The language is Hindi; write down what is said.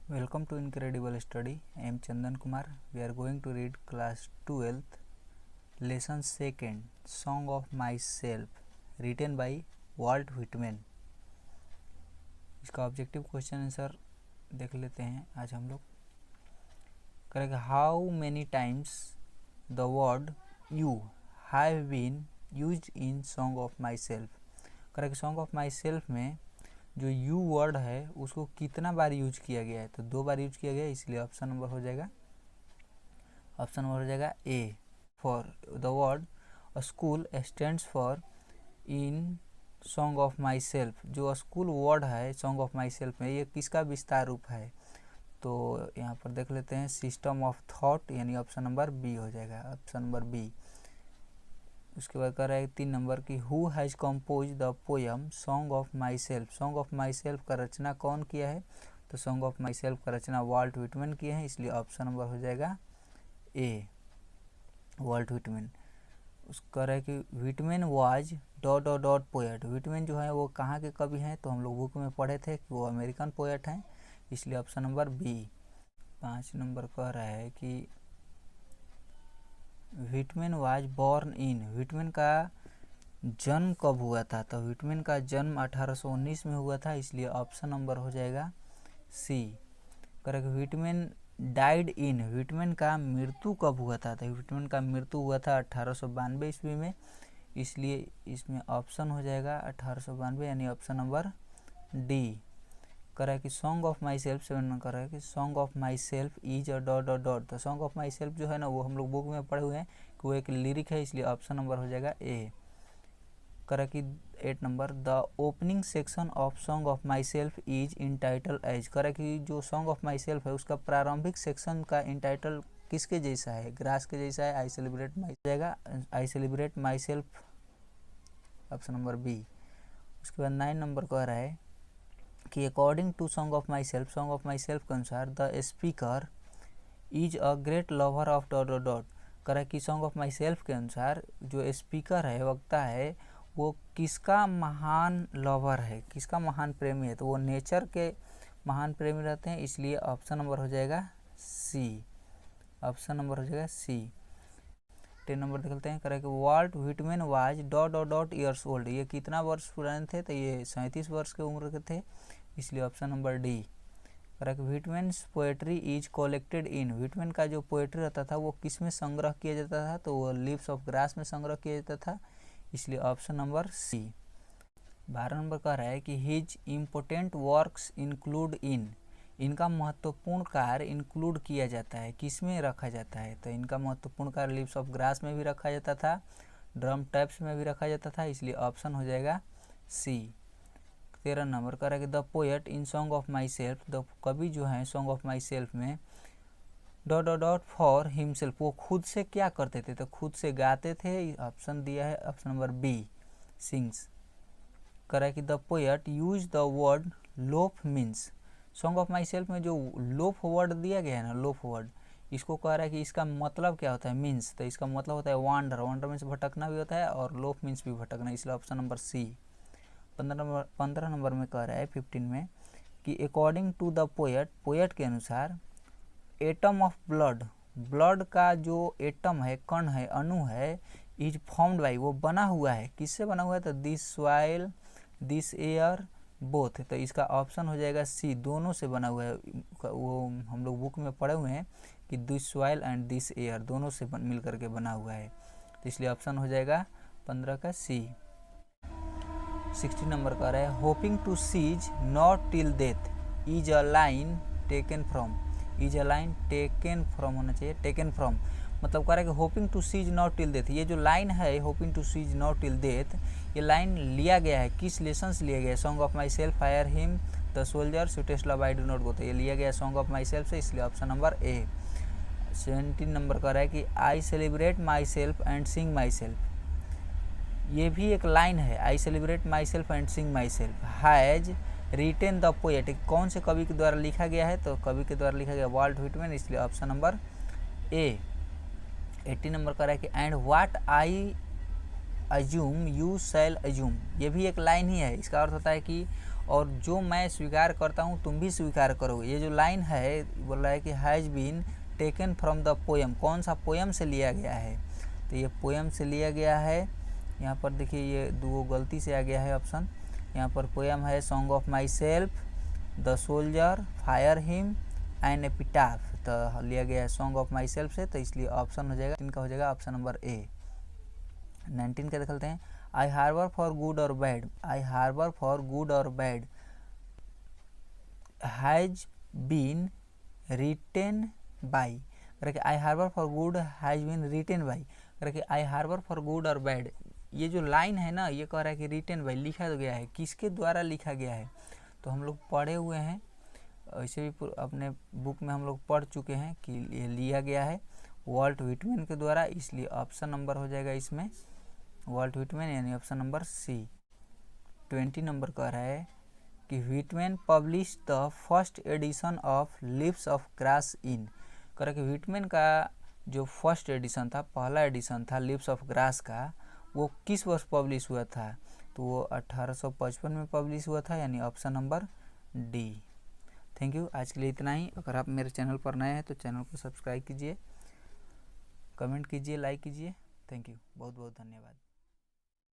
Welcome to Incredible Study. I am Chandan Kumar. We are going to read class 12th lesson 2nd Song of Myself written by Walt Whitman. इसका ऑब्जेक्टिव क्वेश्चन आंसर देख लेते हैं आज हम लोग। करेंगे how many times the word you have been used in song of myself. करेंगे सॉन्ग ऑफ माई सेल्फ में जो यू वर्ड है उसको कितना बार यूज किया गया है, तो 2 बार यूज किया गया है, इसलिए ऑप्शन नंबर हो जाएगा A. For the word school stands for in song of myself, जो स्कूल वर्ड है सॉन्ग ऑफ माई सेल्फ में ये किसका विस्तार रूप है, तो यहाँ पर देख लेते हैं सिस्टम ऑफ थॉट, यानी ऑप्शन नंबर बी हो जाएगा, ऑप्शन नंबर बी। उसके बाद कह रहा है 3 नंबर की who has compose the poem song of myself. Song of my self का रचना कौन किया है, तो सॉन्ग ऑफ माई सेल्फ का रचना वाल्ट व्हिटमैन किए हैं, इसलिए ऑप्शन नंबर हो जाएगा ए, वाल्ट व्हिटमैन। उसका रहा है कि Whitman was dot poet. Whitman जो है वो कहाँ के कवि हैं, तो हम लोग बुक में पढ़े थे कि वो अमेरिकन पोएट हैं, इसलिए ऑप्शन नंबर बी। 5 नंबर कह रहा है कि Whitman was born in. Whitman का जन्म कब हुआ था, तो व्हिटमैन का जन्म 1819 में हुआ था, इसलिए ऑप्शन नंबर हो जाएगा C. Correct. Whitman died in. Whitman का मृत्यु कब हुआ था, तो व्हिटमैन का मृत्यु हुआ था 1892 ईस्वी में, इसलिए इसमें ऑप्शन हो जाएगा 1892, यानी ऑप्शन नंबर डी। करा है कि सॉन्ग ऑफ माई सेल्फ 7 में करा है कि song of myself is a dot. तो सॉन्ग ऑफ माई सेल्फ जो है ना वो हम लोग बुक में पढ़े हुए हैं कि वो एक लिरिक है, इसलिए ऑप्शन नंबर हो जाएगा ए। करा कि 8 number the opening section of song of myself is entitled as. करा कि जो सॉन्ग ऑफ माई सेल्फ है उसका प्रारंभिक सेक्शन का इंटाइटल किसके जैसा है, ग्रास के जैसा है, आई सेलिब्रेट माई जाएगा, I celebrate myself, option number B. उसके बाद 9 नंबर कह रहा है कि according to song of myself, song of myself के अनुसार the speaker is a great lover of dot. करा कि सॉन्ग ऑफ माई सेल्फ के अनुसार जो स्पीकर है, वक्ता है, वो किसका महान लवर है, किसका महान प्रेमी है, तो वो नेचर के महान प्रेमी रहते हैं, इसलिए ऑप्शन नंबर हो जाएगा सी, ऑप्शन नंबर हो जाएगा सी। 10 नंबर देखते हैं। करें कि Walt Whitman was dot years old. ये कितना वर्ष पुराने थे, तो ये 37 वर्ष के उम्र के थे, इसलिए option number D. Correct. Whitman's poetry is collected in. Whitman का जो पोएट्री रहता था वो किस में संग्रह किया जाता था, तो वो लीव्स ऑफ ग्रास में संग्रह किया जाता था, इसलिए ऑप्शन नंबर सी। 12 नंबर कह रहा है कि his important works include in. इनका महत्वपूर्ण कार्य इंक्लूड किया जाता है, किस में रखा जाता है, तो इनका महत्वपूर्ण कार्य लीव्स ऑफ ग्रास में भी रखा जाता था, ड्रम टैप्स में भी रखा जाता था, इसलिए ऑप्शन हो जाएगा सी। 13 नंबर कह रहा है कि the poet in song of my self. The कवि जो है सॉन्ग ऑफ माई सेल्फ में डॉट फॉर हिमसेल्फ, वो खुद से क्या करते थे, तो खुद से गाते थे, ऑप्शन दिया है ऑप्शन नंबर बी, सिंग्स। कह रहा है कि the poet use the word loaf means. Song of myself में जो लोफ वर्ड दिया गया है ना, लोफ वर्ड, इसको कह रहा है कि इसका मतलब क्या होता है, मीन्स, तो इसका मतलब होता है वांडर। वांडर मीन्स भटकना भी होता है, और लोफ मीन्स भी भटकना, इसलिए ऑप्शन नंबर सी। 15 नंबर में कह रहा है 15 में कि according to the poet, poet के अनुसार एटम ऑफ ब्लड, ब्लड का जो एटम है, कण है, अणु है, इज फॉर्म्ड बाई, वो बना हुआ है, किससे बना हुआ है, तो this soil, this air, both, तो इसका ऑप्शन हो जाएगा सी, दोनों से बना हुआ है। वो हम लोग बुक में पढ़े हुए हैं कि this soil and this air दोनों से मिल करके बना हुआ है, तो इसलिए ऑप्शन हो जाएगा 15 का सी। 16 नंबर का रहा है hoping to cease not till death is a line taken from. Is a line taken from होना चाहिए, टेकन फ्रॉम मतलब कह रहा है कि hoping to cease not till death, ये जो लाइन है hoping to cease not till death, ये लाइन लिया गया है, किस लेसन से लिया गया है, song of myself, fire him the soldiers you test love I do not go, तो ये लिया गया है सॉन्ग ऑफ माई सेल्फ से, इसलिए ऑप्शन नंबर ए। 17 नंबर का रहा है कि आई celebrate my self and Singh my self. ये भी एक लाइन है, आई celebrate my self and Singh my self has retain the poet, कौन से कवि के द्वारा लिखा गया है, तो कवि के द्वारा लिखा गया वाल्ट व्हिटमैन, इसलिए ऑप्शन नंबर ए। 18 नंबर का रहा है कि and what I assume you shall assume. ये भी एक लाइन ही है, इसका अर्थ होता है कि और जो मैं स्वीकार करता हूँ तुम भी स्वीकार करोगे। ये जो लाइन है बोल रहा है कि has been taken from the poem, कौन सा पोएम से लिया गया है, तो ये पोएम से लिया गया है। यहाँ पर देखिए ये दो गलती से आ गया है ऑप्शन, यहाँ पर पोएम है song of my self, the soldier, fire him and epitaph, तो लिया गया है सॉन्ग ऑफ माई सेल्फ से, तो इसलिए ऑप्शन हो जाएगा इनका हो जाएगा ऑप्शन नंबर ए। 19 का देखते हैं, आई हार्बर फॉर गुड और bad, I harbour for good और bad has been written by, करके I harbour for good has been written by, करके आई हार्बर फॉर गुड और बैड, ये जो लाइन है ना ये कह रहा है कि रिटेन बाई लिखा तो गया है, किसके द्वारा लिखा गया है, तो हम लोग पढ़े हुए हैं, ऐसे भी अपने बुक में हम लोग पढ़ चुके हैं कि ये लिया गया है वॉल्ट व्हिटमैन के द्वारा, इसलिए ऑप्शन नंबर हो जाएगा इसमें वॉल्ट व्हिटमैन यानी ऑप्शन नंबर सी। 20 नंबर कह रहा है कि Whitman published the first edition of leaves of grass in, कह रहा कि व्हिटमैन का जो फर्स्ट एडिशन था, पहला एडिशन था लिव्स ऑफ ग्रास का, वो किस वर्ष पब्लिश हुआ था, तो वो 1855 में पब्लिश हुआ था, यानी option number D. Thank you, आज के लिए इतना ही। अगर आप मेरे चैनल पर नए हैं तो चैनल को सब्सक्राइब कीजिए, कमेंट कीजिए, लाइक कीजिए। थैंक यू, बहुत बहुत धन्यवाद।